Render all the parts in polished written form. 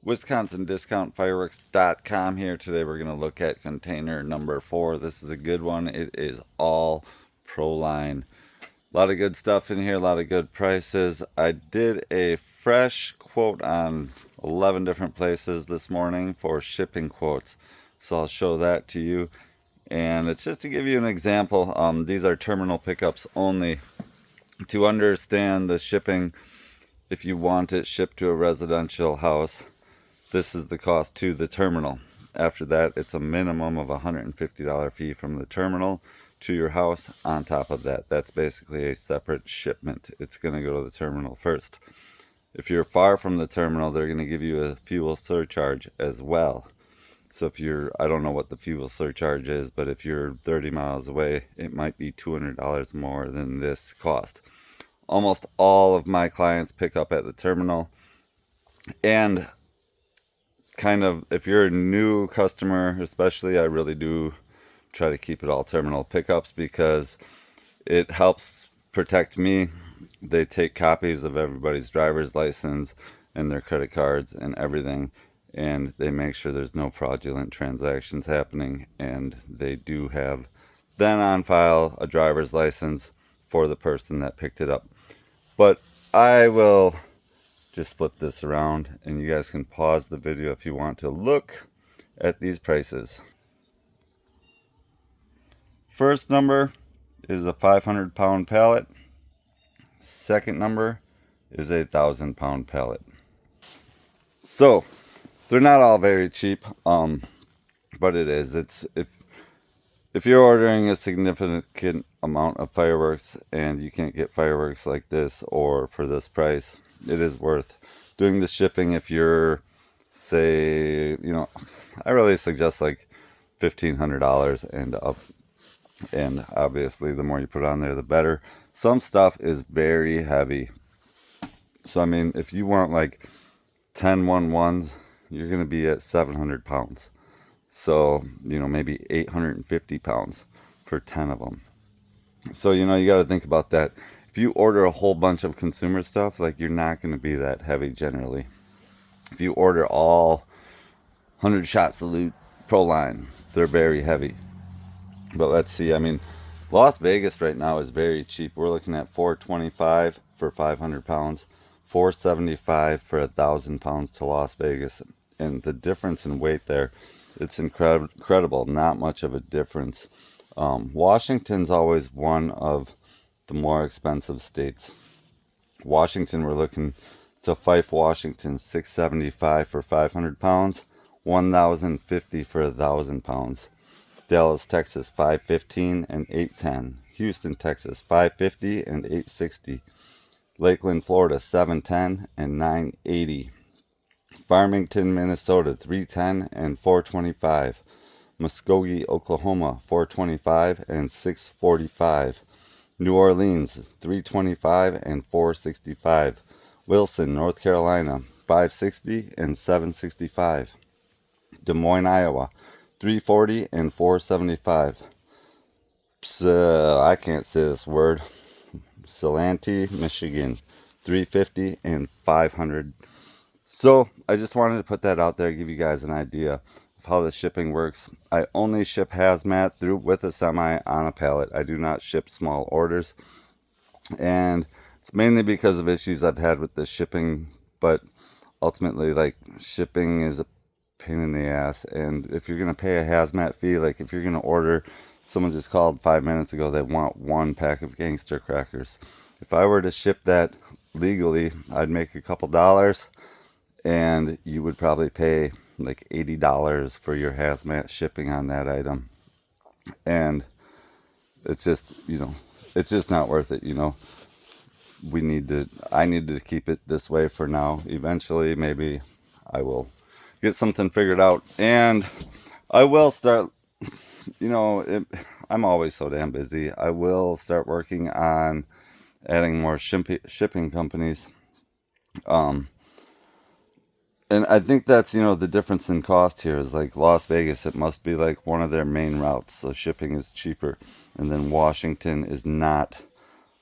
WisconsinDiscountFireworks.com here. Today we're going to look at container number 4. This is a good one. It is all proline. A lot of good stuff in here, a lot of good prices. I did a fresh quote on 11 different places this morning for shipping quotes. So I'll show that to you. And it's just to give you an example. These are terminal pickups only. To understand the shipping, if you want it shipped to a residential house, this is the cost to the terminal. After that, it's a minimum of $150 fee from the terminal to your house. On top of that, that's basically a separate shipment. It's going to go to the terminal first. If you're far from the terminal, they're going to give you a fuel surcharge as well. So if you're, I don't know what the fuel surcharge is, but if you're 30 miles away, it might be $200 more than this cost. Almost all of my clients pick up at the terminal. And kind of, if you're a new customer, especially, I really do try to keep it all terminal pickups because it helps protect me. They take copies of everybody's driver's license and their credit cards and everything, and they make sure there's no fraudulent transactions happening, and they do have then on file a driver's license for the person that picked it up. But I will just flip this around and you guys can pause the video if you want to look at these prices. First number is a 500-pound pallet. Second number is a 1,000-pound pallet. So they're not all very cheap, but it is. It's if you're ordering a significant amount of fireworks and you can't get fireworks like this or for this price, it is worth doing the shipping. If you're, say, I really suggest like $1,500 and up. And obviously, the more you put on there, the better. Some stuff is very heavy. So, I mean, if you want like 10 1-1s, you're going to be at 700 pounds. So, maybe 850 pounds for 10 of them. So, you got to think about that. If you order a whole bunch of consumer stuff, like, you're not going to be that heavy generally. If you order all 100-shot salute proline, they're very heavy. But let's see, I mean, Las Vegas right now is very cheap. We're looking at $425 for 500 pounds, $475 for 1,000 pounds to Las Vegas. And the difference in weight there, it's incredible. Not much of a difference. Washington's always one of the more expensive states. Washington, we're looking to Fife, Washington, $675 for 500 pounds, $1,050 for 1,000 pounds. Dallas, Texas, $515 and $810. Houston, Texas, $550 and $860. Lakeland, Florida, $710 and $980. Farmington, Minnesota, $310 and $425. Muskogee, Oklahoma, $425 and $645. New Orleans, $325 and $465. Wilson, North Carolina, $560 and $765. Des Moines, Iowa, $340 and $475. I can't say this word. Ypsilanti, Michigan, $350 and $500. So I just wanted to put that out there, give you guys an idea of how the shipping works. I only ship hazmat through with a semi on a pallet. I do not ship small orders, and it's mainly because of issues I've had with the shipping. But ultimately, like, shipping is a pain in the ass. And if you're gonna pay a hazmat fee, like if you're gonna order, someone just called 5 minutes ago, they want 1 pack of gangster crackers. If I were to ship that legally, I'd make a couple dollars, and you would probably pay like $80 for your hazmat shipping on that item. And it's just, it's just not worth it. I need to keep it this way for now. Eventually, maybe I will get something figured out, and I will start, I'm always so damn busy. I will start working on adding more shipping companies. And I think that's, the difference in cost here is like Las Vegas, it must be like one of their main routes, so shipping is cheaper. And then Washington is not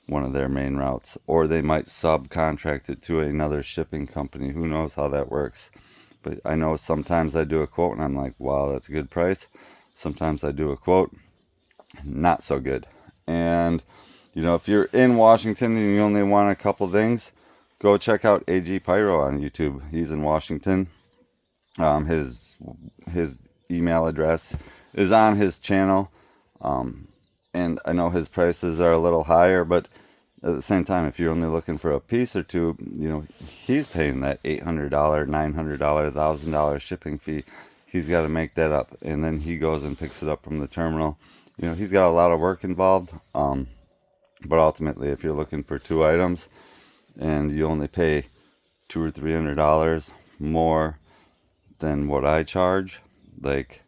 one of their main routes, or they might subcontract it to another shipping company. Who knows how that works? But I know sometimes I do a quote and I'm like, wow, that's a good price. Sometimes I do a quote, not so good. And, you know, if you're in Washington and you only want a couple things, go check out AG Pyro on YouTube. He's in Washington. His email address is on his channel. And I know his prices are a little higher, but at the same time, if you're only looking for a piece or two, you know, he's paying that $800, $900, $1,000 shipping fee. He's got to make that up. And then he goes and picks it up from the terminal. You know, he's got a lot of work involved. But ultimately, if you're looking for 2 items and you only pay $200 or $300 more than what I charge, like,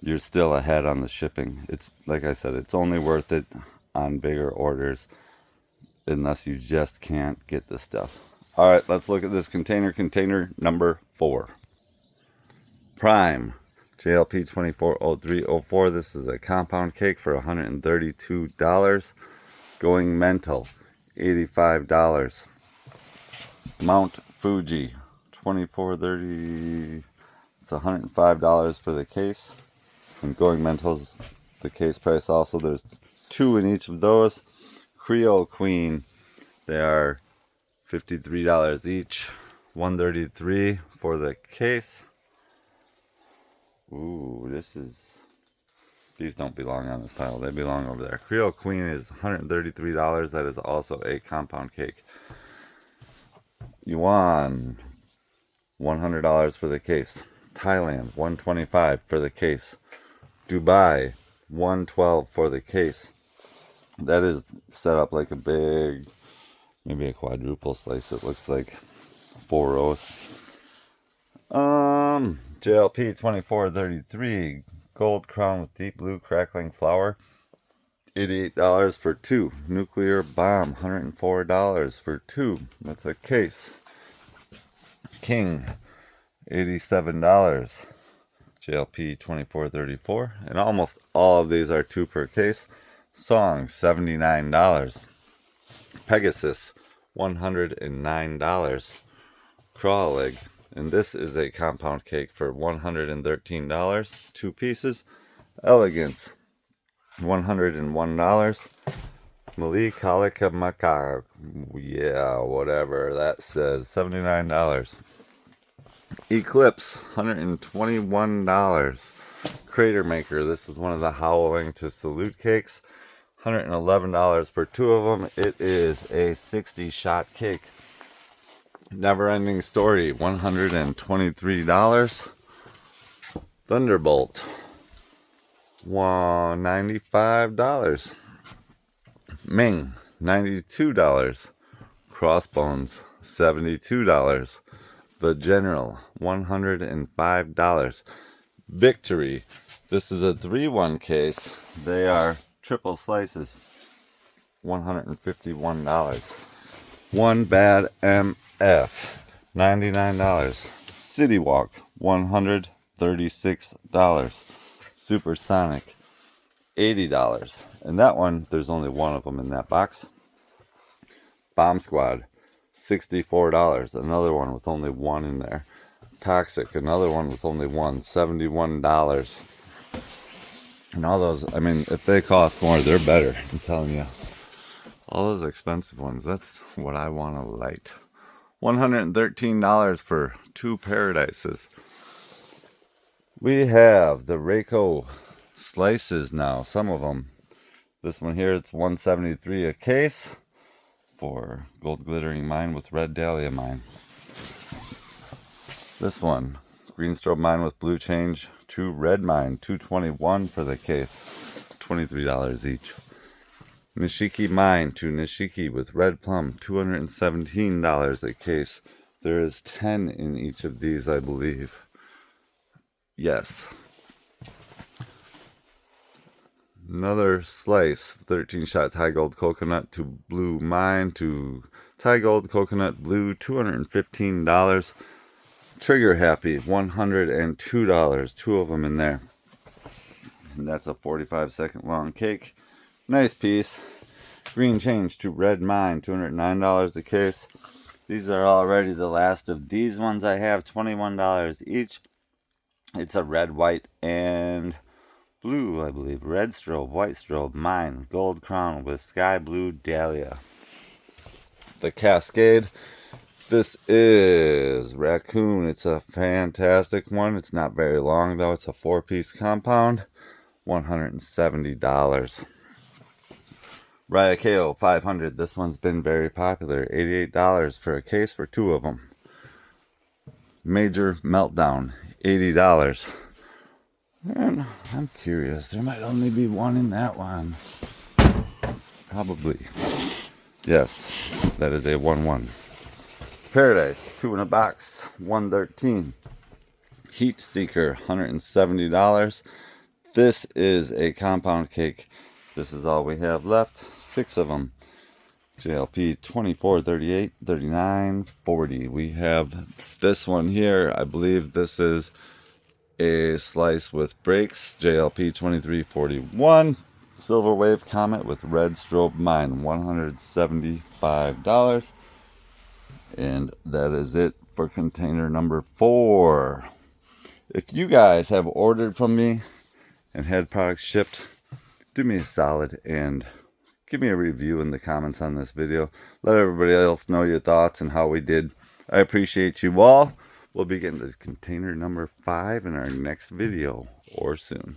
you're still ahead on the shipping. It's like I said, it's only worth it on bigger orders unless you just can't get the stuff. All right, let's look at this container. Container number 4. Prime JLP 240304. This is a compound cake for $132. Going mental, $85. Mount Fuji 2430. It's $105 for the case. And going mental's the case price also. There's 2 in each of those. Creole Queen, they are $53 each. $133 for the case. Ooh, these don't belong on this pile. They belong over there. Creole Queen is $133. That is also a compound cake. Yuan, $100 for the case. Thailand, $125 for the case. Dubai, $112 for the case. That is set up like a big, maybe a quadruple slice. It looks like 4 rows. JLP 2433, gold crown with deep blue crackling flower, $88 for 2. Nuclear bomb, $104 for 2. That's a case. King, $87. JLP 2434, and almost all of these are 2 per case. Song, $79. Pegasus, $109. Crawl egg, and this is a compound cake for $113, 2 pieces. Elegance, $101. Malika Maka, yeah, whatever that says, $79. Eclipse, $121. Crater Maker, this is one of the Howling to Salute cakes, $111 for 2 of them. It is a 60-shot cake. Never Ending Story, $123. Thunderbolt, $95. Ming, $92. Crossbones, $72. The General, $105. Victory, this is a 3-1 case. They are triple slices, $151. One Bad MF, $99. City Walk, $136. Supersonic, $80. And that one, there's only 1 of them in that box. Bomb Squad, $64. Another one with only 1 in there. Toxic, another one with only 1, $71. And all those, I mean, if they cost more, they're better. I'm telling you. All those expensive ones, that's what I want to light. $113 for 2 Paradises. We have the Reiko slices now, some of them. This one here, it's $173 a case for gold glittering mine with red dahlia mine. This one, green strobe mine with blue change, true red mine, $221 for the case, $23 each. Nishiki mine to Nishiki with red plum, $217 a case. There is 10 in each of these, I believe. Yes. Another slice, 13-shot Thai Gold Coconut to Blue Mine to Thai Gold Coconut Blue, $215. Trigger Happy, $102, 2 of them in there. And that's a 45-second long cake. Nice piece. Green Change to Red Mine, $209 a case. These are already the last of these ones I have, $21 each. It's a red, white, and blue, I believe. Red strobe, white strobe, mine, gold crown with sky blue dahlia. The Cascade. This is Raccoon. It's a fantastic one. It's not very long though. It's a 4-piece compound. $170. Raya KO 500. This one's been very popular. $88 for a case for 2 of them. Major Meltdown. $80. And I'm curious. There might only be one in that one. Probably. Yes, that is a 1-1. Paradise, 2 in a box, $113. Heat Seeker, $170. This is a compound cake. This is all we have left. 6 of them. JLP 24, 38, 39, 40. We have this one here. I believe this is a slice with breaks. JLP 2341. Silver Wave Comet with red strobe mine. $175. And that is it for container number 4. If you guys have ordered from me and had products shipped, do me a solid and give me a review in the comments on this video. Let everybody else know your thoughts and how we did. I appreciate you all. We'll be getting to container number 5 in our next video or soon.